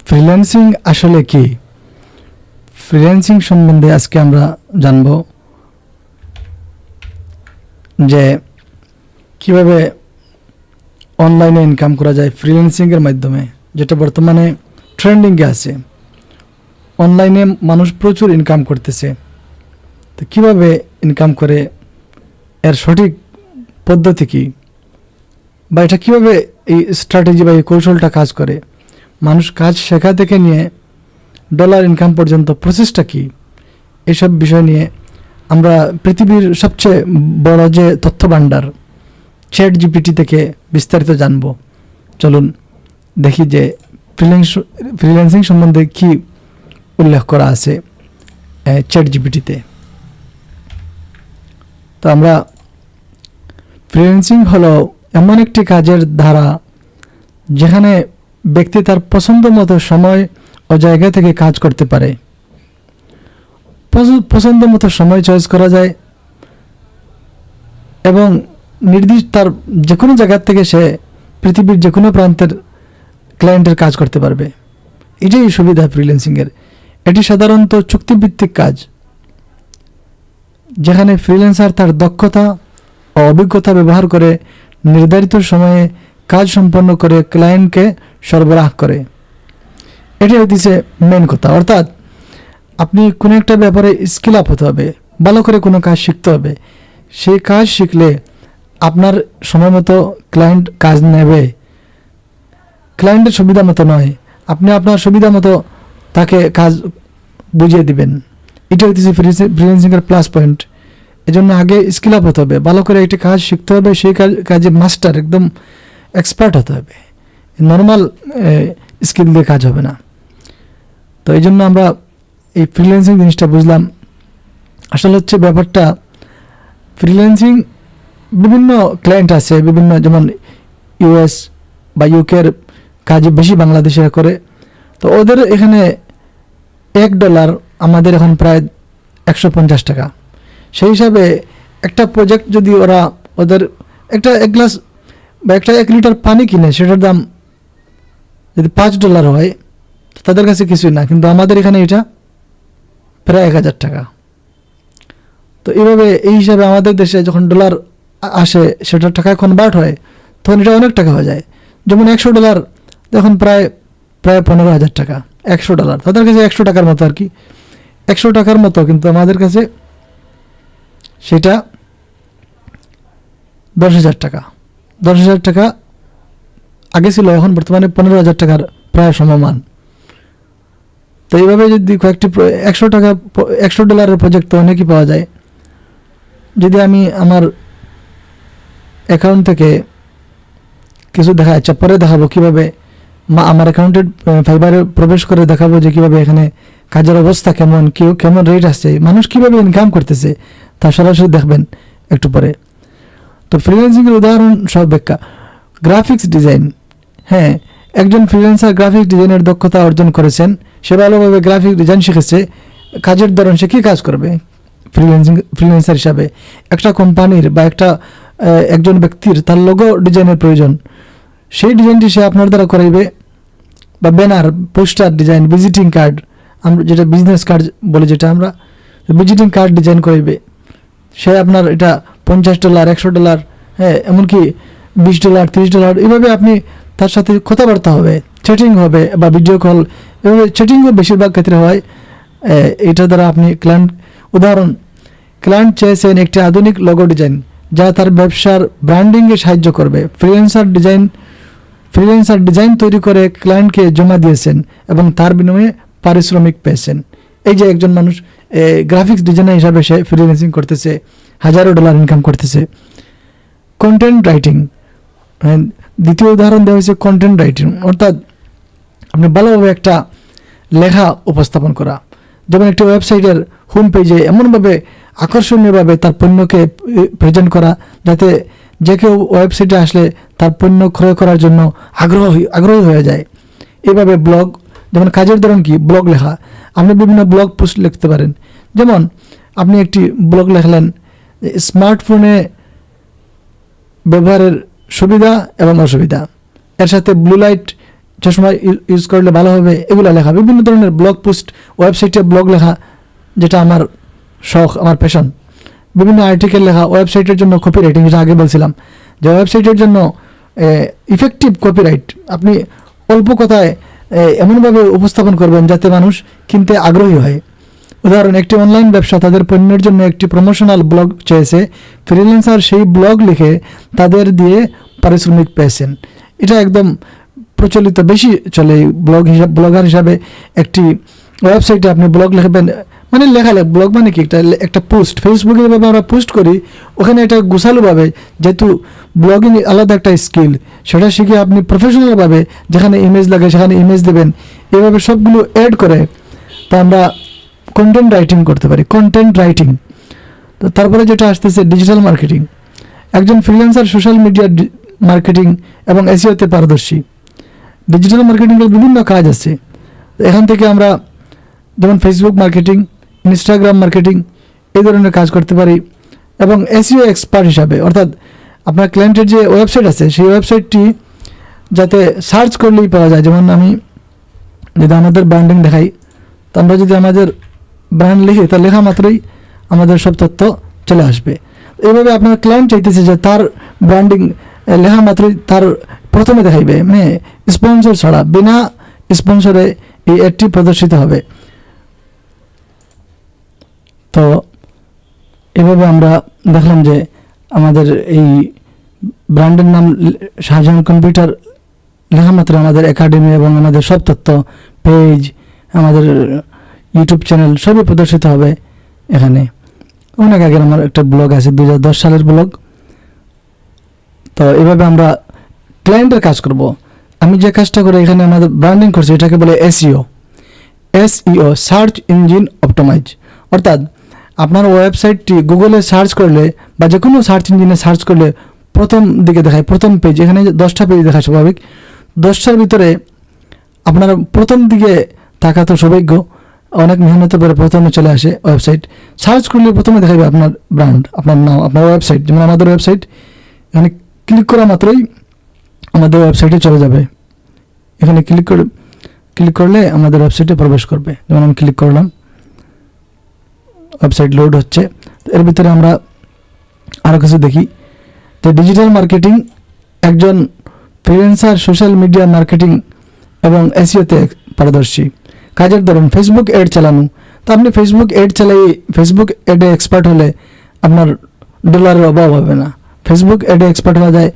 Freelancing আসলে কি? Freelancing সম্বন্ধে আজকে আমরা জানব যে কিভাবে অনলাইনে ইনকাম করা যায় ফ্রিল্যান্সিংয়ের মাধ্যমে, যেটা বর্তমানে ট্রেন্ডিংয়ে আছে। অনলাইনে মানুষ প্রচুর ইনকাম করতেছে, তো কিভাবে ইনকাম করে, এর সঠিক পদ্ধতি কী, বা এটা কীভাবে এই স্ট্র্যাটেজি বা এই কৌশলটা কাজ করে, মানুষ কাজ শেখা থেকে নিয়ে ডলার ইনকাম পর্যন্ত প্রসেসটা কী, এসব বিষয় নিয়ে আমরা পৃথিবীর সবচেয়ে বড় যে তথ্য ভাণ্ডার চ্যাটজিপিটি থেকে বিস্তারিত জানব। চলুন দেখি যে ফ্রিল্যান্সিং সম্বন্ধে কি উল্লেখ করা আছে চ্যাটজিপিটিতে। তো আমরা ফ্রিল্যান্সিং হলো এমন একটি কাজের ধারা যেখানে ব্যক্তি তার পছন্দ মতো সময় ও জায়গা থেকে কাজ করতে পারে। পছন্দ মতো সময় চয়েস করা যায় এবং নির্দিষ্ট তার যে কোনো জায়গার থেকে সে পৃথিবীর যে কোনো প্রান্তের ক্লায়েন্টের কাজ করতে পারবে। এটাই সুবিধা ফ্রিল্যান্সিংয়ের। এটি সাধারণত চুক্তিভিত্তিক কাজ, যেখানে ফ্রিল্যান্সার তার দক্ষতা ও অভিজ্ঞতা ব্যবহার করে নির্ধারিত সময়ে কাজ সম্পন্ন করে ক্লায়েন্টকে সরবরাহ করে। এটি হচ্ছে মেন কথা। অর্থাৎ আপনি কোনো একটা ব্যাপারে স্কিল আপ হতে হবে, ভালো করে কোনো কাজ শিখতে হবে। সেই কাজ শিখলে আপনার সময় মতো ক্লায়েন্ট কাজ নেবে, ক্লায়েন্টের সুবিধা মতো নয়, আপনি আপনার সুবিধা মতো তাকে কাজ বুঝিয়ে দিবেন। এটা হচ্ছে ফ্রিল্যান্সিংয়ের প্লাস পয়েন্ট। এজন্য আগে স্কিল আপ হতে হবে, ভালো করে একটি কাজ শিখতে হবে, সেই কাজে মাস্টার একদম এক্সপার্ট হতে হবে। নর্মাল স্কিল দিয়ে কাজ হবে না। তো এই জন্য আমরা এই ফ্রিল্যান্সিং জিনিসটা বুঝলাম। আসলে হচ্ছে ব্যাপারটা, ফ্রিল্যান্সিং বিভিন্ন ক্লায়েন্ট আছে, বিভিন্ন, যেমন ইউএস বা ইউকের কাজ বেশি বাংলাদেশিরা করে। তো ওদের এখানে $1 আমাদের এখন প্রায় 150 টাকা। সেই হিসাবে একটা প্রজেক্ট যদি ওদের একটা 1 গ্লাস বা একটা 1 লিটার পানি কিনে সেটার দাম যদি $5 হয়, তাদের কাছে কিছুই না, কিন্তু আমাদের এখানে এটা প্রায় 1000 টাকা। তো এইভাবে এই হিসাবে আমাদের দেশে যখন ডলার আসে, সেটার টাকায় কনভার্ট হয়, তখন এটা অনেক টাকা হয়ে যায়। যেমন $100 এখন প্রায় 15,000 টাকা। $100 তাদের কাছে 100 টাকার মতো আর কি, 100 টাকার মতো, কিন্তু আমাদের কাছে সেটা 10,000 টাকা। 10,000 টাকা আগে ছিল, এখন বর্তমানে 15,000 টাকার প্রায় সমমান। তো এইভাবে যদি কয়েকটি $100 প্রজেক্ট তো অনেকই পাওয়া যায়। যদি আমি আমার অ্যাকাউন্ট থেকে কিছু আচ্ছা পরে দেখাবো কীভাবে আমার অ্যাকাউন্টের ফাইবারে প্রবেশ করে দেখাবো যে কীভাবে এখানে কাজের অবস্থা কেমন, কেমন রেট আসছে, মানুষ কীভাবে ইনকাম করতেছে, তা সরাসরি দেখবেন একটু পরে। তো ফ্রিল্যান্সিংয়ের উদাহরণ সব ব্যাখ্যা। গ্রাফিক্স ডিজাইন, হ্যাঁ, একজন ফ্রিল্যান্সার গ্রাফিক্স ডিজাইনের দক্ষতা অর্জন করেছেন। সে ভালোভাবে গ্রাফিক ডিজাইন শিখেছে। কাজের ধরন সে কী কাজ করবে ফ্রিল্যান্সার হিসাবে? একটা কোম্পানির বা একজন ব্যক্তির তার লোগো ডিজাইনের প্রয়োজন, সেই ডিজাইনটি সে আপনার দ্বারা করাইবে। বা banner, poster design, visiting card, আমরা যেটা বিজনেস কার্ড বলে, যেটা আমরা ভিজিটিং কার্ড ডিজাইন করাইবে, সে আপনার এটা $50, $100, হ্যাঁ, এমনকি $20, $30, এইভাবে আপনি তার সাথে কথাবার্তা হবে, চ্যাটিং হবে বা ভিডিও কল, এভাবে চ্যাটিংও বেশিরভাগ ক্ষেত্রে হয়। এটা দ্বারা আপনি ক্লায়েন্ট চেয়েছেন একটি আধুনিক লোগো ডিজাইন যা তার ব্যবসার ব্র্যান্ডিংয়ে সাহায্য করবে। ফ্রিল্যান্সার ডিজাইন তৈরি করে ক্লায়েন্টকে জমা দিয়েছেন এবং তার বিনিময়ে পারিশ্রমিক পেয়েছেন। এই যে একজন মানুষ গ্রাফিক্স ডিজাইনার হিসাবে সে ফ্রিল্যান্সিং করতেছে, $1000 ইনকাম করতেছে। কন্টেন্ট রাইটিং, দ্বিতীয় উদাহরণ দেওয়া হয়েছে কন্টেন্ট রাইটিং, অর্থাৎ আপনি ভালোভাবে একটা লেখা উপস্থাপন করা। যেমন একটি ওয়েবসাইটের হোম পেজে এমনভাবে আকর্ষণীয়ভাবে তার পণ্যকে প্রেজেন্ট করা, যাতে যে কেউ ওয়েবসাইটে আসলে তার পণ্য ক্রয় করার জন্য আগ্রহী হয়ে যায়। এইভাবে ব্লগ, যেমন কাজের ধরন কি, ব্লগ লেখা। আপনি বিভিন্ন ব্লগ পোস্ট লিখতে পারেন। যেমন আপনি একটি ব্লগ লেখলেন স্মার্টফোনে ব্যবহারের সুবিধা এবং অসুবিধা, এর সাথে ব্লু লাইট সময় ইউজ করলে ভালো হবে এগুলো লেখা, বিভিন্ন ধরনের ব্লগ পোস্ট, ওয়েবসাইটে ব্লগ লেখা, যেটা আমার শখ, আমার প্যাশন, বিভিন্ন আর্টিকেল লেখা, ওয়েবসাইটের জন্য কপিরাইটিং, যেটা আগে বলছিলাম যে ওয়েবসাইটের জন্য ইফেক্টিভ কপিরাইট, আপনি অল্প কথায় এমনভাবে উপস্থাপন করবেন যাতে মানুষ কিনতে আগ্রহী হয়। উদাহরণ, একটি অনলাইন ব্যবসা তাদের পণ্যের জন্য একটি প্রমোশনাল ব্লগ চেয়েছে, ফ্রিল্যান্সার সেই ব্লগ লিখে তাদের দিয়ে পারিশ্রমিক পেয়েছেন। এটা একদম প্রচলিত, বেশি চলে ব্লগার হিসাবে। একটি ওয়েবসাইটে আপনি ব্লগ লিখবেন, মানে ব্লগ মানে কি, একটা পোস্ট, ফেসবুকে যেভাবে আমরা পোস্ট করি ওখানে এটা গুছালোভাবে, যেহেতু ব্লগিং আলাদা একটা স্কিল, সেটা শিখে আপনি প্রফেশনালভাবে যেখানে ইমেজ লাগে সেখানে ইমেজ দেবেন, এভাবে সবগুলো অ্যাড করে তা আমরা কন্টেন্ট রাইটিং করতে পারি, কন্টেন্ট রাইটিং। তো তারপরে যেটা আসতেছে ডিজিটাল মার্কেটিং। একজন ফ্রিল্যান্সার সোশ্যাল মিডিয়া মার্কেটিং এবং এসইওতে পারদর্শী। ডিজিটাল মার্কেটিংয়ের বিভিন্ন কাজ আছে, এখান থেকে আমরা যেমন ফেসবুক মার্কেটিং, ইনস্টাগ্রাম মার্কেটিং এই ধরনের কাজ করতে পারি। এবং এসইও এক্সপার্ট হিসাবে, অর্থাৎ আপনার ক্লায়েন্টের যে ওয়েবসাইট আছে সেই ওয়েবসাইটটি যাতে সার্চ করলেই পাওয়া যায়। যেমন আমি যদি আমাদের ব্র্যান্ডিং দেখাই, তো আমরা যদি আমাদের ব্র্যান্ড লিখি, তা লেখা মাত্রই আমাদের সব তথ্য চলে আসবে। এইভাবে আপনার ক্লায়েন্ট চাইতেছে যে তার ব্র্যান্ডিং লেখা মাত্রই তার প্রথমে দেখাইবে, স্পন্সর ছাড়া, বিনা স্পন্সরে এই অ্যাডটি প্রদর্শিত হবে। তো এভাবে আমরা দেখলাম যে আমাদের এই ব্র্যান্ডের নাম শাহজাহান কম্পিউটার লেখা মাত্র আমাদের একাডেমি এবং আমাদের সব তথ্য, পেজ, আমাদের ইউটিউব চ্যানেল সবই প্রদর্শিত হবে এখানে। অনেক আগের আমার একটা ব্লগ আছে, 2010 সালের ব্লগ। তো এভাবে আমরা ক্লায়েন্টের কাজ করব। আমি যে কাজটা করে এখানে আমাদের ব্র্যান্ডিং করছি এটাকে বলে এসইও, সার্চ ইঞ্জিন অপটিমাইজ। অর্থাৎ আপনার ওয়েবসাইটটি গুগলে সার্চ করলে বা যে কোনো সার্চ ইঞ্জিনে সার্চ করলে প্রথম দিকে দেখায়, প্রথম পেজ, এখানে 10টা পেজ দেখায় স্বাভাবিক, 10টার ভিতরে আপনার প্রথম দিকে থাকা তো সৌভাগ্য, অনেক মেহনতের পরে প্রথমে চলে আসে ওয়েবসাইট। সার্চ করলে প্রথমে দেখাবে আপনার ব্র্যান্ড, আপনার নাম, আপনার ওয়েবসাইট। যেমন আমাদের ওয়েবসাইট, এখানে ক্লিক করা মাত্রই আমাদের ওয়েবসাইটে চলে যাবে। এখানে ক্লিক করলে আমাদের ওয়েবসাইটে প্রবেশ করবে। যেমন আমি ক্লিক করলাম, ওয়েবসাইট লোড হচ্ছে। এর ভিতরে আমরা আরও কিছু দেখি। তো ডিজিটাল মার্কেটিং, একজন ফ্রিল্যান্সার সোশ্যাল মিডিয়া মার্কেটিং এবং এসইওতে পারদর্শী। কাজের ধরন, ফেসবুক অ্যাড চালানো। তো আপনি ফেসবুক অ্যাড চালাই, ফেসবুক অ্যাডে এক্সপার্ট হলে আপনার ডলারের অভাব হবে না। ফেসবুক অ্যাডে এক্সপার্ট হওয়া যায়।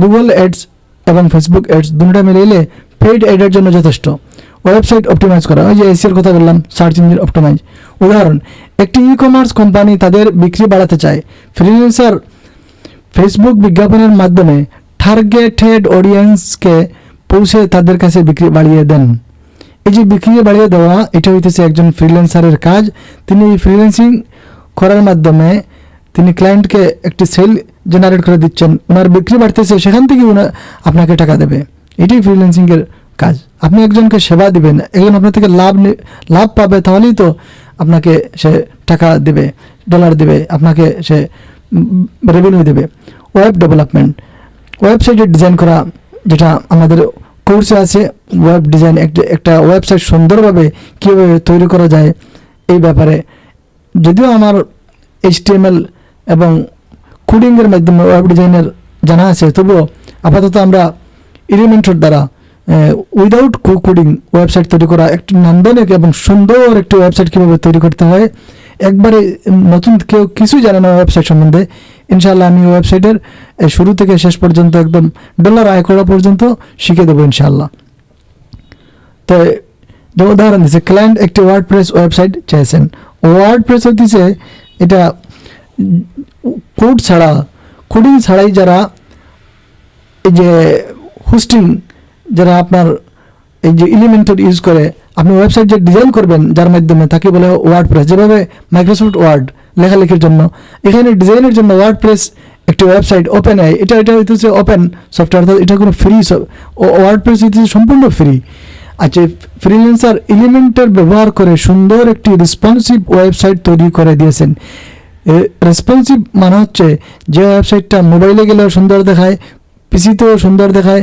গুগল অ্যাডস এবং ফেসবুক অ্যাডস দুটোটা মিলাইলে পেইড অ্যাডের জন্য যথেষ্ট। ওয়েবসাইট অপটিমাইজ করা, ওই যে এসইওর কথা বললাম, সার্চ ইঞ্জিন অপটিমাইজ। উদাহরণ, একটি ই কমার্স কোম্পানি তাদের বিক্রি বাড়াতে চায়। ফ্রিল্যান্সার ফেসবুক বিজ্ঞাপনের মাধ্যমে টার্গেটেড অডিয়েন্সকে পৌঁছে তাদের কাছে বিক্রি বাড়িয়ে দেন। এই যে বিক্রি বাড়িয়ে দেওয়া, এটা হইতেছে একজন ফ্রিল্যান্সারের কাজ। তিনি ফ্রিল্যান্সিং করার মাধ্যমে তিনি ক্লায়েন্টকে একটি সেল জেনারেট করে দিচ্ছেন, ওনার বিক্রি বাড়তেছে, সেখান থেকে আপনাকে টাকা দেবে। এটাই ফ্রিল্যান্সিংয়ের কাজ। আপনি একজনকে সেবা দিবেন, একজন আপনার থেকে লাভ পাবে, তাহলেই তো আপনাকে সে টাকা দেবে, ডলার দেবে, আপনাকে সে রেভিনিউ দেবে। ওয়েব ডেভেলপমেন্ট, ওয়েবসাইটে ডিজাইন করা, যেটা আমাদের কোর্সে আছে। ওয়েব ডিজাইন, একটা ওয়েবসাইট সুন্দরভাবে কীভাবে তৈরি করা যায় এই ব্যাপারে। যদিও আমার HTML এবং কোডিংয়ের মাধ্যমে ওয়েব ডিজাইনের জানা আছে, তবুও আপাতত আমরা এলিমেন্টর দ্বারা উইদাউট কোডিং ওয়েবসাইট তৈরি করা, একটি নান্দনিক এবং সুন্দর একটি ওয়েবসাইট কীভাবে তৈরি করতে হয়, একবারে নতুন কেউ কিছুই জানে না ওয়েবসাইট সম্বন্ধে। ইনশাআল্লাহ আমি ওয়েবসাইটের শুরু থেকে শেষ পর্যন্ত একদম ডলার আয় করা পর্যন্ত শিখে দেবো ইনশাআল্লাহ। তো যে উদাহরণ দিচ্ছে, ক্লায়েন্ট একটি ওয়ার্ডপ্রেস ওয়েবসাইট চেয়েছেন। ওয়ার্ডপ্রেস হচ্ছে এটা কোডিং ছাড়াই যারা এই যে হোস্টিং, যারা আপনার এই যে এলিমেন্টর ইউজ করে আপনি ওয়েবসাইট যে ডিজাইন করবেন যার মাধ্যমে, তাকে বলে ওয়ার্ডপ্রেস। যেভাবে মাইক্রোসফট ওয়ার্ড লেখালেখির জন্য, এখানে ডিজাইনের জন্য ওয়ার্ডপ্রেস একটি ওয়েবসাইট ওপেন হয়। এটা হইতেছে ওপেন সফটওয়্যার, অর্থাৎ এটা কোনো ফ্রি, ওয়ার্ডপ্রেস হইতেছে সম্পূর্ণ ফ্রি। আচ্ছা, ফ্রিল্যান্সার এলিমেন্টর ব্যবহার করে সুন্দর একটি রেসপন্সিভ ওয়েবসাইট তৈরি করে দিয়েছেন। রেসপন্সিভ মানে হচ্ছে যে ওয়েবসাইটটা মোবাইলে গেলেও সুন্দর দেখায়, পিসিতেও সুন্দর দেখায়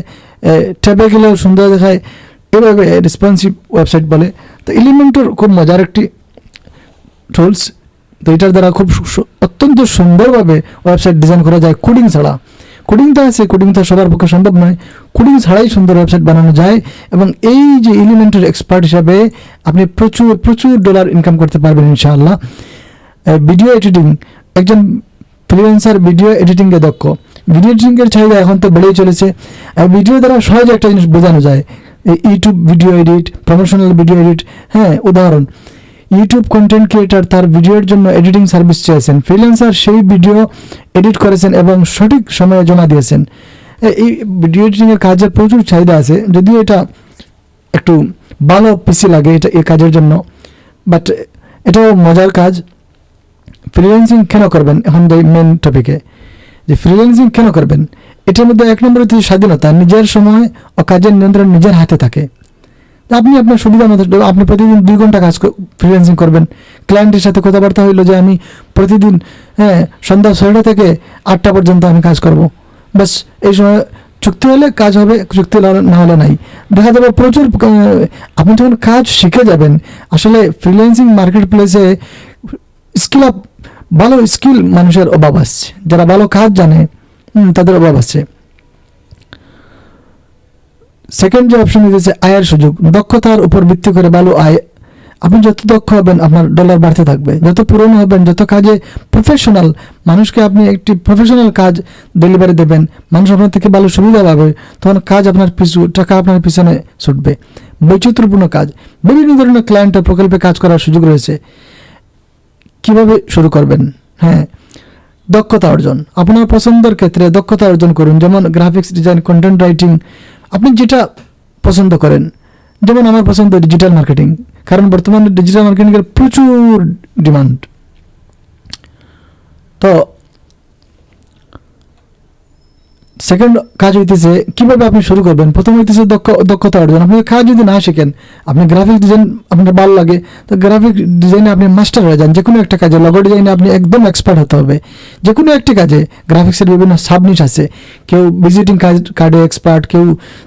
ট্যাবে গেলেও সুন্দর দেখায়, এভাবে রেসপন্সিভ ওয়েবসাইট বলে। তো এলিমেন্টর খুব মজার একটি টুলস। তো এটার দ্বারা খুব অত্যন্ত সুন্দরভাবে ওয়েবসাইট ডিজাইন করা যায় কোডিং ছাড়া। কোডিংটা আছে, কোডিংটা সবার পক্ষে সম্ভব নয়, কোডিং ছাড়াই সুন্দর ওয়েবসাইট বানানো যায়। এবং এই যে এলিমেন্টের এক্সপার্ট হিসাবে আপনি প্রচুর প্রচুর ডলার ইনকাম করতে পারবেন ইনশাআল্লাহ। ভিডিও এডিটিং, একজন ফ্রিল্যান্সার ভিডিও এডিটিংয়ে দক্ষ, ভিডিও এডিটিংয়ের চাহিদা এখন তো বেড়েই চলেছে। ভিডিও দ্বারা সহজে একটা জিনিস বোঝানো যায়, YouTube video edit, promotional video edit. হ্যাঁ, উদাহরণ, ইউটিউব কন্টেন্ট ক্রিয়েটার তার ভিডিওর জন্য এডিটিং সার্ভিস চেয়েছেন, ফ্রিল্যান্সার সেই ভিডিও এডিট করেছেন এবং সঠিক সময়ে জমা দিয়েছেন। এই ভিডিও এডিটিংয়ের কাজের প্রচুর চাহিদা আছে, যদিও এটা একটু ভালো পিসি লাগে এটা এই কাজের জন্য, বাট এটাও মজার কাজ। ফ্রিল্যান্সিং কেন করবেন, এখন মেন টপিকে যে ফ্রিল্যান্সিং কেন করবেন, এটার মধ্যে এক নম্বর হচ্ছে স্বাধীনতা, নিজের সময় ও কাজের নিয়ন্ত্রণ নিজের হাতে থাকে। আপনি আপনার সুবিধা মতো আপনি প্রতিদিন 2 ঘন্টা কাজ ফ্রিল্যান্সিং করবেন, ক্লায়েন্টের সাথে কথাবার্তা হইলো যে আমি প্রতিদিন সন্ধ্যা 6টা থেকে 8টা পর্যন্ত আমি কাজ করব, বাস এই সময় চুক্তি হলে কাজ হবে, চুক্তি না হলে নাই। দেখা যাবে প্রচুর আপনি যখন কাজ শিখে যাবেন, আসলে ফ্রিল্যান্সিং মার্কেট প্লেসে স্কিল আপ, ভালো স্কিল মানুষের অভাব আসছে, যারা ভালো কাজ জানে তাদের অভাব আছে। সেকেন্ড যে অপশন হচ্ছে আয়ের সুযোগ, দক্ষতার উপর ভিত্তি করে ভালো আয়। আপনি যত দক্ষ হবেন আপনার ডলার বাড়তে থাকবে, যত পুরনো হবেন, যত কাজে প্রফেশনাল, মানুষকে আপনি একটি প্রফেশনাল কাজ ডেলিভারি দেবেন, মানুষ আপনার থেকে ভালো সুবিধা পাবে, তখন কাজ আপনার টাকা আপনার পিছনে ছুটবে। বৈচিত্র্যপূর্ণ কাজ, বিভিন্ন ধরনের ক্লায়েন্টের প্রকল্পে কাজ করার সুযোগ রয়েছে। কিভাবে শুরু করবেন? হ্যাঁ, দক্ষতা অর্জন, আপনার পছন্দের ক্ষেত্রে দক্ষতা অর্জন করুন, যেমন গ্রাফিক্স ডিজাইন, কন্টেন্ট রাইটিং, আপনি যেটা পছন্দ করেন। যেমন আমার পছন্দ ডিজিটাল মার্কেটিং, কারণ বর্তমানে ডিজিটাল মার্কেটিংয়ের প্রচুর ডিমান্ড। তো সেকেন্ড কাজ হইতেছে কিভাবে আপনি শুরু করবেন। প্রথম হইতেছে দক্ষতা অর্জন। আপনি কাজ যদি না শিখেন, আপনি গ্রাফিক ডিজাইন আপনার ভালো লাগে, তো গ্রাফিক ডিজাইনে আপনি মাস্টার হয়ে যান। যে কোনো একটা কাজে, লগো ডিজাইনে আপনি একদম এক্সপার্ট হতে হবে। যে কোনো একটি কাজে গ্রাফিক্সের বিভিন্ন সাবনিশ আছে, কেউ ভিজিটিং কার্ডে এক্সপার্ট, কেউ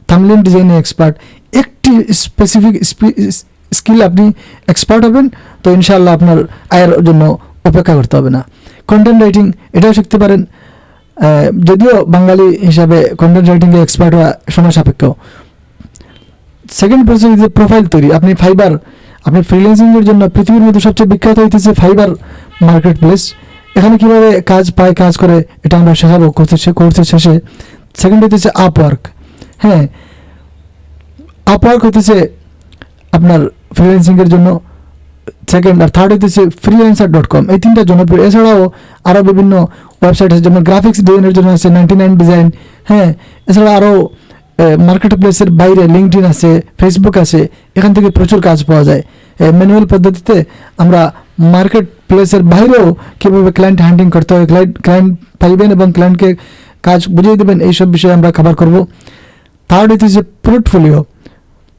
থাম্বনেইল ডিজাইনে এক্সপার্ট। একটি স্পেসিফিক স্কিল আপনি এক্সপার্ট হবেন, তো ইনশাআল্লাহ আপনার আয়ের জন্য অপেক্ষা করতে হবে না। কন্টেন্ট রাইটিং, এটাও শিখতে পারেন, যদিও বাঙালি হিসাবে কন্টেন্ট রাইটিংয়ে এক্সপার্ট হওয়া সময় সাপেক্ষ। সেকেন্ড প্রসেস হচ্ছে প্রোফাইল তৈরি। আপনি ফাইবার, আপনি ফ্রিল্যান্সিংয়ের জন্য পৃথিবীর মধ্যে সবচেয়ে বিখ্যাত হইতেছে ফাইবার মার্কেট প্লেস। এখানে কীভাবে কাজ পায়, কাজ করে, এটা আমরা শেখাবো কোর্সের শেষে। সেকেন্ড হইতেছে আপওয়ার্ক। হ্যাঁ, আপওয়ার্ক হইতেছে আপনার ফ্রিল্যান্সিংয়ের জন্য সেকেন্ড। আর থার্ড হইতেছে freelancer.com। এই 3টা জনপ্রিয়। এছাড়াও আরও বিভিন্ন ওয়েবসাইট আছে, যেমন গ্রাফিক্স ডিজাইনের জন্য আছে 99 ডিজাইন। হ্যাঁ, এছাড়া আরও মার্কেট প্লেসের বাইরে লিঙ্কডইন আছে, ফেসবুক আছে, এখান থেকে প্রচুর কাজ পাওয়া যায়। ম্যানুয়াল পদ্ধতিতে আমরা মার্কেট প্লেসের বাইরেও কীভাবে ক্লায়েন্ট হ্যান্ডিং করতে হয়, ক্লায়েন্ট পাইবেন এবং ক্লায়েন্টকে কাজ বুঝিয়ে দেবেন, এইসব বিষয়ে আমরা কভার করব। থার্ড হইতেছে পোর্টফোলিও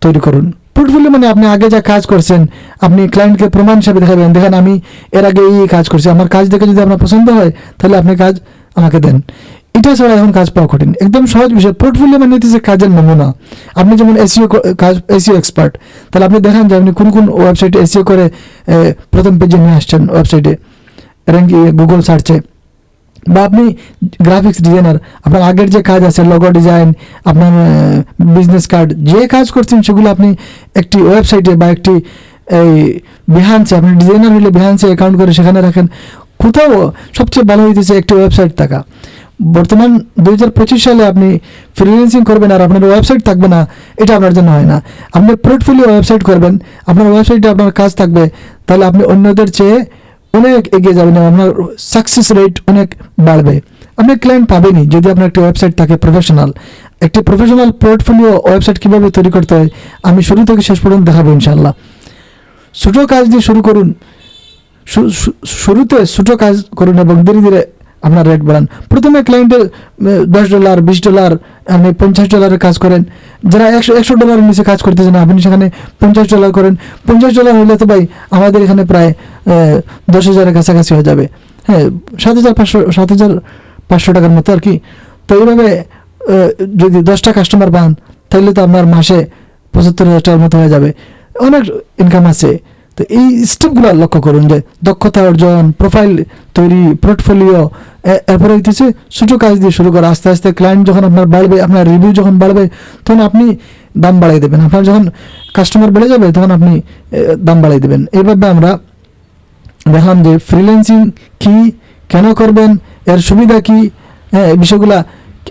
তৈরি করুন। পোর্টফোলিও মানে আপনি আগে যা কাজ করছেন আপনি ক্লায়েন্টকে প্রমাণ হিসাবে দেখাবেন, দেখেন আমি এর আগে এই কাজ করছি, আমার কাজ দেখে যদি আপনার পছন্দ হয় তাহলে আপনি কাজ আমাকে দেন। এটা ছাড়া এখন কাজ পাওয়া কঠিন, একদম সহজ বিষয়। পোর্টফোলিও মানে হচ্ছে কাজের নমুনা। আপনি যেমন এসইও এক্সপার্ট, তাহলে আপনি দেখেন যে আপনি কোন কোন ওয়েবসাইটে এসইও করে প্রথম পেজে নিয়ে আসছেন, ওয়েবসাইটে র্যাঙ্কিং, গুগল সার্চে। বা আপনি গ্রাফিক্স ডিজাইনার, আপনার আগের যে কাজ আছে, লগো ডিজাইন, আপনার বিজনেস কার্ড, যে কাজ করছেন সেগুলো আপনি একটি ওয়েবসাইটে বা একটি বিহান্সে, আপনি ডিজাইনার হলে বিহান্সে অ্যাকাউন্ট করে সেখানে রাখেন। কোথাও সবচেয়ে ভালো হইতেছে একটি ওয়েবসাইট থাকা। বর্তমান 2025 সালে আপনি ফ্রিল্যান্সিং করবেন আর আপনার ওয়েবসাইট থাকবে না, এটা আপনার জন্য হয় না। আপনি পোর্টফোলিও ওয়েবসাইট করবেন, আপনার ওয়েবসাইটে আপনার কাজ থাকবে, তাহলে আপনি অন্যদের চেয়ে অনেক এগিয়ে যাবেন এবং আপনার সাকসেস রেট অনেক বাড়বে। আপনি ক্লায়েন্ট পাবেনই যদি আপনার একটি ওয়েবসাইট থাকে প্রফেশনাল। একটি প্রফেশনাল পোর্টফোলিও ওয়েবসাইট কীভাবে তৈরি করতে হয় আমি শুরু থেকে শেষ পর্যন্ত দেখাবো ইনশাআল্লাহ। ছোটো কাজ দিয়ে শুরু করুন, শুরুতে ছোটো কাজ করুন এবং ধীরে ধীরে আপনার রেট বাড়ান। প্রথমে ক্লায়েন্টের $10, $20, আপনি $50 কাজ করেন। যারা $100 নিচে কাজ করতেছে না, আপনি সেখানে $50 করেন। $50 হলে তো ভাই আমাদের এখানে প্রায় 10,000-এর কাছাকাছি হয়ে যাবে। হ্যাঁ, 7,500 টাকার মতো আর কি। তো এইভাবে যদি 10টা কাস্টমার পান তাহলে তো আপনার মাসে 75,000 টাকার মতো হয়ে যাবে, অনেক ইনকাম আছে। তো এই স্টেপগুলো লক্ষ্য করুন যে দক্ষতা অর্জন, প্রোফাইল তৈরি, পোর্টফোলিও, এরপরে হইতেছে ছোটো কাজ দিয়ে শুরু করা। আস্তে আস্তে ক্লায়েন্ট যখন আপনার বাড়বে, আপনার রিভিউ যখন বাড়বে, তখন আপনি দাম বাড়াই দেবেন। আপনার যখন কাস্টমার বেড়ে যাবে তখন আপনি দাম বাড়াই দেবেন। এইভাবে আমরা দেখলাম যে ফ্রিল্যান্সিং কি, কেন করবেন, এর সুবিধা কি, এই বিষয়গুলো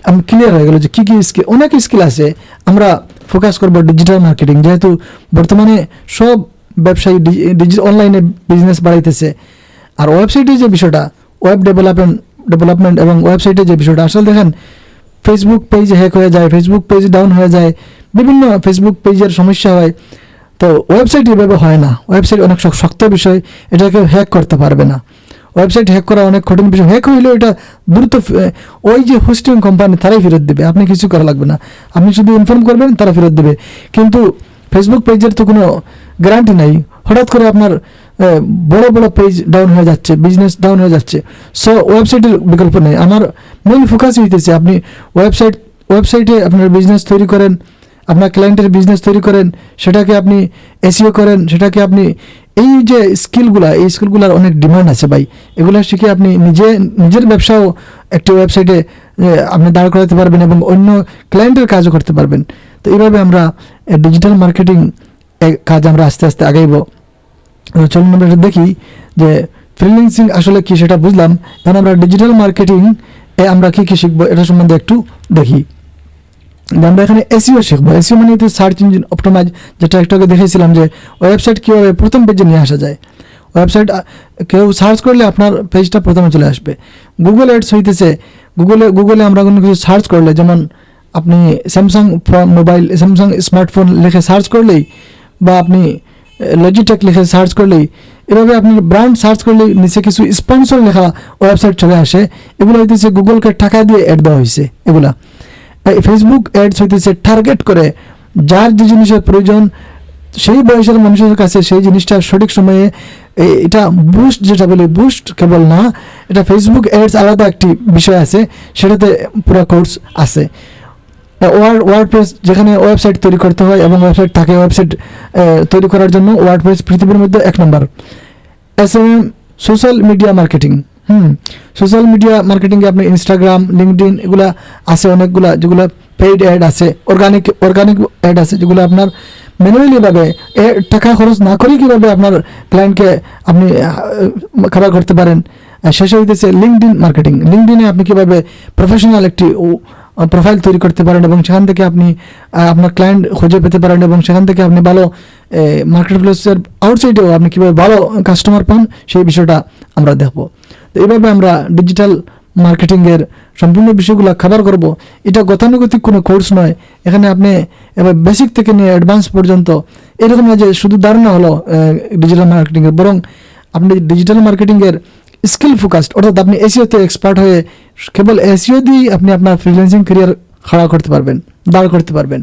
আমি ক্লিয়ার হয়ে গেল যে কী কী স্কিল, অনেক স্কিল আছে। আমরা ফোকাস করব ডিজিটাল মার্কেটিং, যেহেতু বর্তমানে সব ব্যবসায়ী অনলাইনে বিজনেস বাড়াইতেছে। আর ওয়েবসাইটে যে বিষয়টা, ওয়েব ডেভেলপমেন্ট এবং ওয়েবসাইটে যে বিষয়টা, আসলে দেখেন ফেসবুক পেজ হ্যাক হয়ে যায়, ফেসবুক পেজ ডাউন হয়ে যায়, বিভিন্ন ফেসবুক পেজের সমস্যা হয়। তো ওয়েবসাইট এভাবে হয় না, ওয়েবসাইট অনেক শক্ত বিষয়, এটাকে হ্যাক করতে পারবে না। ওয়েবসাইট হ্যাক করা অনেক কঠিন বিষয়। হ্যাক হইলেও এটা দ্রুত ওই যে হোস্টিং কোম্পানি তারাই ফেরত দেবে, আপনি কিছু করা লাগবে না, আপনি শুধু ইনফর্ম করবেন তারা ফেরত দেবে। কিন্তু ফেসবুক পেজের তো কোনো গ্যারান্টি নাই, হঠাৎ করে আপনার বড় বড় পেজ ডাউন হয়ে যাচ্ছে, বিজনেস ডাউন হয়ে যাচ্ছে। সো ওয়েবসাইটের বিকল্প নেই। আমার মেইন ফোকাস হইতেছে আপনি ওয়েবসাইটে আপনার বিজনেস তৈরি করেন, আপনার ক্লায়েন্টের বিজনেস তৈরি করেন, সেটাকে আপনি এসইও করেন, সেটাকে আপনি এই যে স্কিলগুলার অনেক ডিমান্ড আছে ভাই। এগুলো শিখে আপনি নিজের ব্যবসাও একটি ওয়েবসাইটে আপনি দাঁড় করাতে পারবেন এবং অন্য ক্লায়েন্টের কাজও করতে পারবেন। তো এইভাবে আমরা ডিজিটাল মার্কেটিং কাজ আমরা আস্তে আস্তে আগাইব। চলুন আমরা দেখি যে ফ্রিল্যান্সিং আসলে কি, সেটা বুঝলাম। এখন আমরা ডিজিটাল মার্কেটিং আমরা কী কী শিখবো এটা সম্বন্ধে একটু দেখি। আমরা এখানে এসইও শিখবো। এসইও মানে তো সার্চ ইঞ্জিন অপটিমাইজ, যেটা একটু আগে দেখেছিলাম যে ওয়েবসাইট কীভাবে প্রথম পেজে নিয়ে আসা যায়। ওয়েবসাইট কেউ সার্চ করলে আপনার পেজটা প্রথমে চলে আসবে। গুগল অ্যাডস হইতেছে, গুগলে আমরা কোনো কিছু সার্চ করলে, যেমন আপনি স্যামসাং মোবাইল, স্যামসাং স্মার্টফোন লিখে সার্চ করলেই, বা আপনি লজিটেক লিখে সার্চ করলেই, এভাবে আপনি ব্র্যান্ড সার্চ করলেই নিচে কিছু স্পন্সর লেখা ওয়েবসাইট চলে আসে। এগুলো হইতেছে গুগলকে টাকা দিয়ে অ্যাড দেওয়া হয়েছে। এগুলা ফেসবুক অ্যাডস হইতেছে টার্গেট করে যার যে জিনিসের প্রয়োজন সেই বয়সের মানুষের কাছে সেই জিনিসটা সঠিক সময়ে, এটা বুস্ট, যেটা বলি বুস্ট কেবল না, এটা ফেসবুক অ্যাডস আলাদা একটি বিষয় আছে, সেটাতে পুরো কোর্স আছে। ওয়ার্ডপ্রেস, যেখানে ওয়েবসাইট তৈরি করতে হয় এবং ওয়েবসাইট থাকে, ওয়েবসাইট তৈরি করার জন্য ওয়ার্ডপ্রেস পৃথিবীর মধ্যে 1 number. SMM, social media marketing. Social media মার্কেটিংয়ে আপনি ইনস্টাগ্রাম, লিঙ্কডইন এগুলা আছে অনেকগুলা, যেগুলো পেইড অ্যাড আছে, অর্গানিক অ্যাড আছে, যেগুলো আপনার ম্যানুয়ালিভাবে টাকা খরচ না করে কীভাবে আপনার ক্লায়েন্টকে আপনি খাবার করতে পারেন। শেষে হইতেছে লিঙ্কডইন মার্কেটিং। লিঙ্কডইনে আপনি কীভাবে প্রফেশনাল একটি প্রোফাইল তৈরি করতে পারেন এবং সেখান থেকে আপনি আপনার ক্লায়েন্ট খুঁজে পেতে পারেন এবং সেখান থেকে আপনি ভালো মার্কেট প্লেসের আউটসাইডেও আপনি কীভাবে ভালো কাস্টমার পান, সেই বিষয়টা আমরা দেখব। তো এইভাবে আমরা ডিজিটাল মার্কেটিংয়ের সম্পূর্ণ বিষয়গুলো কভার করব। এটা গতানুগতিক কোনো কোর্স নয়, এখানে আপনি এবার বেসিক থেকে নিয়ে অ্যাডভান্স পর্যন্ত এরকম না যে শুধু ধারণা হলো ডিজিটাল মার্কেটিংয়ের, বরং আপনি ডিজিটাল মার্কেটিংয়ের স্কিল ফোকাসড, অর্থাৎ আপনি এসইওতে এক্সপার্ট হয়ে কেবল এসইও দিয়েই আপনি আপনার ফ্রিল্যান্সিং ক্যারিয়ার খাড়া করতে পারবেন, দাঁড় করতে পারবেন।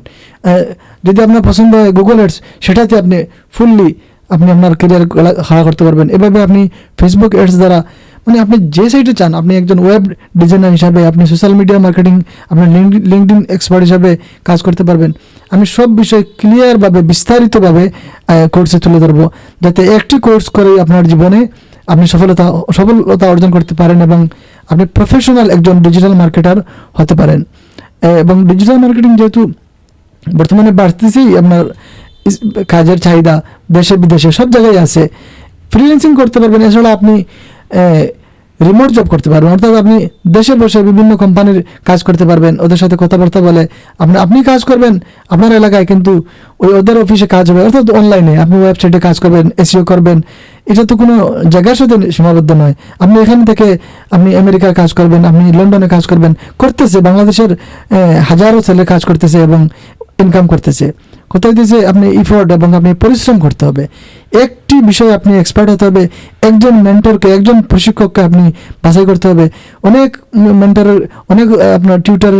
যদি আপনার পছন্দ হয় গুগল অ্যাডস, সেটাতে আপনি ফুললি আপনি আপনার ক্যারিয়ার খাড়া করতে পারবেন। এভাবে আপনি ফেসবুক অ্যাডস দ্বারা, মানে আপনি যে সাইটে চান, আপনি একজন ওয়েব ডিজাইনার হিসাবে, আপনি সোশ্যাল মিডিয়া মার্কেটিং, আপনার লিঙ্কডইন এক্সপার্ট হিসাবে কাজ করতে পারবেন। আমি সব বিষয় ক্লিয়ারভাবে বিস্তারিতভাবে কোর্সে তুলে ধরবো, যাতে একটি কোর্স করে আপনার জীবনে আপনি সফলতা অর্জন করতে পারেন এবং আপনি প্রফেশনাল একজন ডিজিটাল মার্কেটার হতে পারেন। এবং ডিজিটাল মার্কেটিং যেহেতু বর্তমানে বাড়তেছেই, আপনার কাজের চাহিদা দেশে বিদেশে সব জায়গায় আছে, ফ্রিল্যান্সিং করতে পারবেন। এছাড়া আপনি রিমোট জব করতে পারবেন, অর্থাৎ আপনি দেশে বসে বিভিন্ন কোম্পানির কাজ করতে পারবেন, ওদের সাথে কথাবার্তা বলে আপনি কাজ করবেন আপনার এলাকায়, কিন্তু ওদের অফিসে কাজ হবে, অর্থাৎ অনলাইনে আপনি ওয়েবসাইটে কাজ করবেন, এসইও করবেন। এটা তো কোনো জায়গার সাথে সীমাবদ্ধ নয়। আপনি এখান থেকে আপনি আমেরিকার কাজ করবেন, আপনি লন্ডনে কাজ করবেন, করতেছে বাংলাদেশের হাজারো ছেলে কাজ করতেছে এবং ইনকাম করতেছে। কোথায় দিয়েছে আপনি ইফোর্ট এবং আপনি পরিশ্রম করতে হবে। একটি বিষয়ে আপনি এক্সপার্ট হতে হবে, একজন মেন্টরকে, একজন প্রশিক্ষককে আপনি বাছাই করতে হবে। অনেক মেন্টরের, অনেক আপনার টিউটার,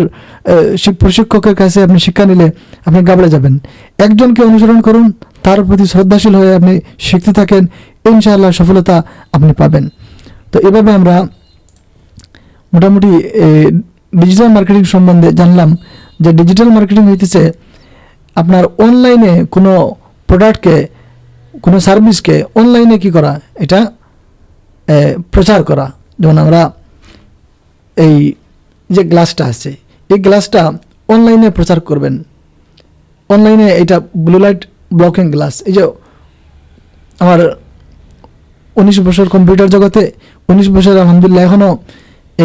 প্রশিক্ষকের কাছে আপনি শিক্ষা নিলে আপনি গাবড়ে যাবেন। একজনকে অনুসরণ করুন, তার প্রতি শ্রদ্ধাশীল হয়ে আপনি শিখতে থাকেন, ইনশাআল্লাহ সফলতা আপনি পাবেন। তো এভাবে আমরা মোটামুটি ডিজিটাল মার্কেটিং সম্বন্ধে জানলাম যে ডিজিটাল মার্কেটিং হইতেছে আপনার অনলাইনে কোনো প্রোডাক্টকে, কোনো সার্ভিসকে অনলাইনে কি করা, এটা প্রচার করা। যেমন আমরা এই যে গ্লাসটা আছে, এই গ্লাসটা অনলাইনে প্রচার করবেন। অনলাইনে এটা ব্লু লাইট ব্লকিং গ্লাস। এই যে আমার 19 বছর কম্পিউটার জগতে, 19 বছর আলহামদুলিল্লাহ এখনও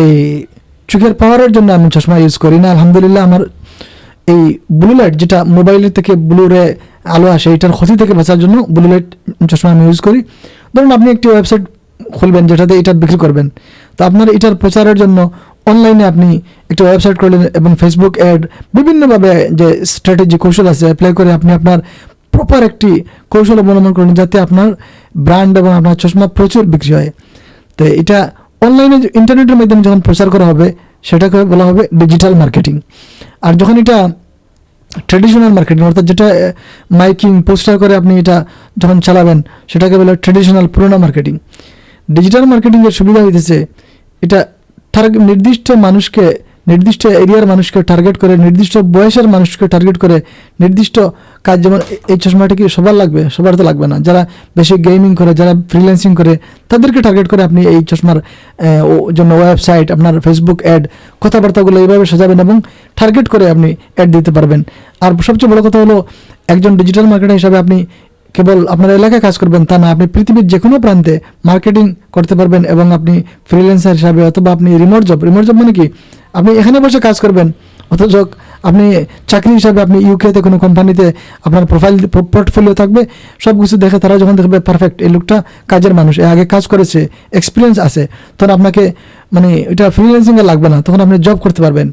এই চোখের পাওয়ারের জন্য আমি চশমা ইউজ করি না। আলহামদুলিল্লাহ আমার এই ব্লু লাইট, যেটা মোবাইলের থেকে ব্লু রে আলো আসে, এটার ক্ষতি থেকে বাঁচার জন্য ব্লু লাইট চশমা আমি ইউজ করি। ধরুন আপনি একটি ওয়েবসাইট খুলবেন যেটাতে এটা বিক্রি করবেন, তো আপনার এটার প্রচারের জন্য অনলাইনে আপনি একটা ওয়েবসাইট করলেন এবং ফেসবুক অ্যাড, বিভিন্নভাবে যে স্ট্র্যাটেজি কৌশল আছে অ্যাপ্লাই করে আপনি আপনার প্রপার একটি কৌশল অবলম্বন করুন যাতে আপনার ব্র্যান্ড এবং আপনার চশমা প্রচুর বিক্রি হয়। তো এটা অনলাইনে ইন্টারনেটের মাধ্যমে যখন প্রচার করা হবে সেটাকে বলা হবে ডিজিটাল মার্কেটিং। আর যখন এটা ট্রেডিশনাল মার্কেটিং, অর্থাৎ যেটা মাইকিং পোস্টার করে আপনি এটা যখন চালাবেন সেটাকে বলে ট্রেডিশনাল পুরোনো মার্কেটিং। ডিজিটাল মার্কেটিংয়ের সুবিধা হইতেছে এটা নির্দিষ্ট মানুষকে, নির্দিষ্ট এরিয়ার মানুষকে টার্গেট করে, নির্দিষ্ট বয়সের মানুষকে টার্গেট করে নির্দিষ্ট কাজ। যেমন এই চশমাটা কি সবার লাগবে? সবার তো লাগবে না। যারা বেশি গেমিং করে, যারা ফ্রিল্যান্সিং করে, তাদেরকে টার্গেট করে আপনি এই চশমার জন্য ওয়েবসাইট, আপনার ফেসবুক অ্যাড, কথাবার্তাগুলো এইভাবে সাজাবেন এবং টার্গেট করে আপনি অ্যাড দিতে পারবেন। আর সবচেয়ে বড় কথা হলো, একজন ডিজিটাল মার্কেটার হিসাবে আপনি কেবল আপনার এলাকায় কাজ করবেন তা না, আপনি পৃথিবীর যে কোনো প্রান্তে মার্কেটিং করতে পারবেন। এবং আপনি ফ্রিল্যান্সার হিসাবে অথবা আপনি রিমোট জব মানে কি, আপনি এখানে বসে কাজ করবেন, অথচ আপনি চাকরি হিসাবে আপনি ইউকেতে কোনো কোম্পানিতে আপনার প্রোফাইল পোর্টফোলিও থাকবে, সব কিছু দেখে তারা যখন দেখবে পারফেক্ট, এই লোকটা কাজের মানুষ, এর আগে কাজ করেছে, এক্সপিরিয়েন্স আছে, তখন আপনাকে মানে এটা ফ্রিল্যান্সিংয়ে লাগবে না, তখন আপনি জব করতে পারবেন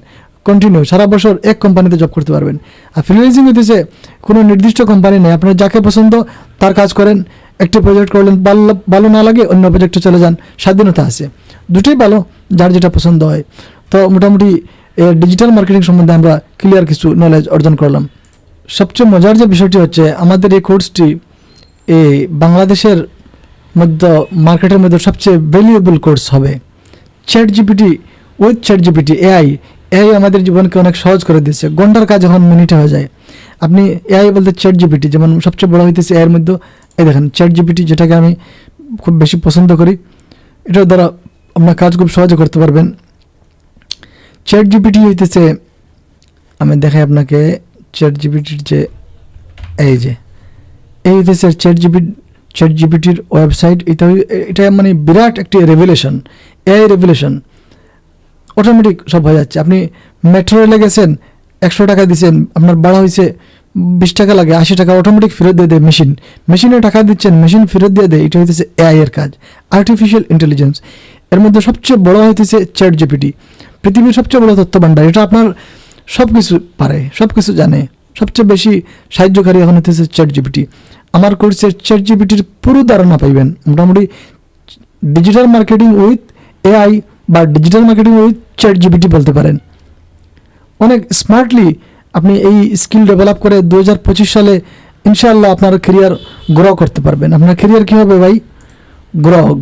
কন্টিনিউ, সারা বছর এক কোম্পানিতে জব করতে পারবেন। আর ফ্রিল্যান্সিং হইতেছে কোনো নির্দিষ্ট কোম্পানি নেই, আপনার যাকে পছন্দ তার কাজ করেন, একটি প্রজেক্ট করলেন, ভালো না লাগে অন্য প্রজেক্টে চলে যান, স্বাধীনতা আছে। দুটোই ভালো, যার যেটা পছন্দ হয়। তো মোটামুটি ডিজিটাল মার্কেটিং সম্বন্ধে আমরা ক্লিয়ার কিছু নলেজ অর্জন করলাম। সবচেয়ে মজার যে বিষয়টি হচ্ছে, আমাদের এই কোর্সটি এই বাংলাদেশের মধ্যে মার্কেটের মধ্যে সবচেয়ে ভ্যালুয়েবল কোর্স হবে। চ্যাট জিপিটি এআই আমাদের জীবনকে অনেক সহজ করে দিয়েছে। ঘন্টার কাজ এখন মিনিটে হয়ে যায়। আপনি এআই বলতে চ্যাট জিপিটি, যেমন সবচেয়ে বড় হইতেছে এর মধ্যে এই দেখেন চ্যাট জিপিটি, যেটাকে আমি খুব বেশি পছন্দ করি। এটার দ্বারা আপনার কাজ খুব সহজে করতে পারবেন। চ্যাট জিপিটি হইতেছে, আমি দেখাই আপনাকে চ্যাট জিপিটির যে এই হইতেছে চ্যাট জিপিটির ওয়েবসাইট। এটা মানে বিরাট একটি রেভলিউশন, এআই রেভলিউশন। অটোমেটিক সব হয়ে যাচ্ছে। আপনি মেট্রো রেলে গেছেন, 100 টাকা দিচ্ছেন, আপনার ভাড়া হয়েছে 20 টাকা লাগে, 80 টাকা অটোমেটিক ফেরত দিয়ে দেয় মেশিনে টাকা দিচ্ছেন, মেশিন ফেরত দিয়ে দেয়। এটা হইতেছে এআই এর কাজ, আর্টিফিশিয়াল ইন্টেলিজেন্স। এর মধ্যে সবচেয়ে বড় হইতেছে চ্যাট জিপিটি, পৃথিবীর সবচেয়ে বড় তথ্য ভাণ্ডার। এটা আপনার সব কিছু পারে, সব কিছু জানে। সবচেয়ে বেশি সাহায্যকারী এখন হইতেছে চ্যাট জিপিটি। আমার কোর্সে চ্যাট জিপিটির পুরো ধারণা পাইবেন। মোটামুটি ডিজিটাল মার্কেটিং উইথ এআই বা digital marketing with chat GPT বলতে পারেন। অনেক স্মার্টলি আপনি এই স্কিল ডেভেলপ করে 2025 সালে ইনশাআল্লাহ আপনার ক্যারিয়ার গ্রো করতে পারবেন। আপনার ক্যারিয়ার কী হবে ভাই?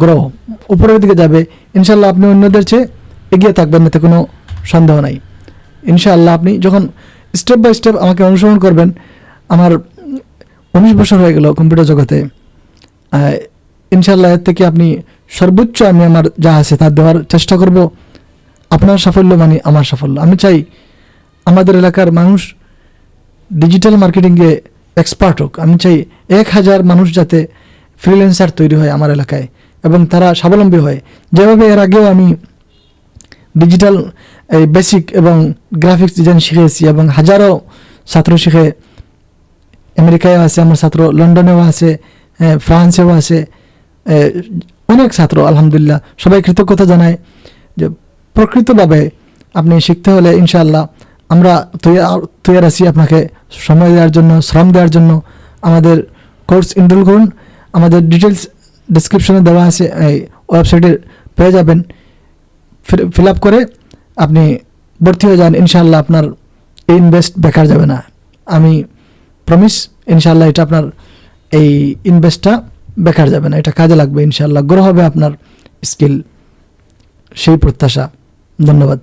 গ্রো উপরের দিকে যাবে ইনশাআল্লাহ। আপনি অন্যদের চেয়ে এগিয়ে থাকবেন, এতে কোনো সন্দেহ নাই। ইনশাআল্লাহ আপনি যখন স্টেপ বাই স্টেপ আমাকে অনুসরণ করবেন, আমার 19 বছর হয়ে গেল কম্পিউটার জগতে, ইনশাআল্লাহ এর থেকে আপনি সর্বোচ্চ আমি আমার যা আছে তা দেওয়ার চেষ্টা করব। আপনার সাফল্য মানে আমার সাফল্য। আমি চাই আমাদের এলাকার মানুষ ডিজিটাল মার্কেটিংয়ে এক্সপার্ট হোক। আমি চাই 1000 মানুষ যাতে ফ্রিল্যান্সার তৈরি হয় আমার এলাকায় এবং তারা স্বাবলম্বী হয়। যেভাবে এর আগেও আমি ডিজিটাল এই বেসিক এবং গ্রাফিক্স ডিজাইন শিখেছি এবং হাজারো ছাত্র শিখে আমেরিকায়ও আছে আমার ছাত্র, লন্ডনেও আছে, ফ্রান্সেও আছে, অনেক ছাত্র আলহামদুলিল্লাহ। সবাই কৃতজ্ঞতা জানায় যে প্রকৃতভাবে আপনি শিখতে হলে ইনশাআল্লাহ আমরা তৈরি আছি আপনাকে সময় দেওয়ার জন্য, শ্রম দেওয়ার জন্য। আমাদের কোর্স এনরোল করুন, আমাদের ডিটেলস ডেসক্রিপশনে দেওয়া আছে, এই ওয়েবসাইটে পেয়ে যাবেন। ফিল আপ করে আপনি ভর্তি হয়ে যান। ইনশাআল্লাহ আপনার এই ইনভেস্ট বেকার যাবে না। আমি প্রমিস ইনশাআল্লাহ এটা আপনার এই ইনভেস্টটা বেকার যাবে না, এটা কাজে লাগবে ইনশাআল্লাহ। গ্রো হবে আপনার স্কিল, সেই প্রত্যাশা। ধন্যবাদ।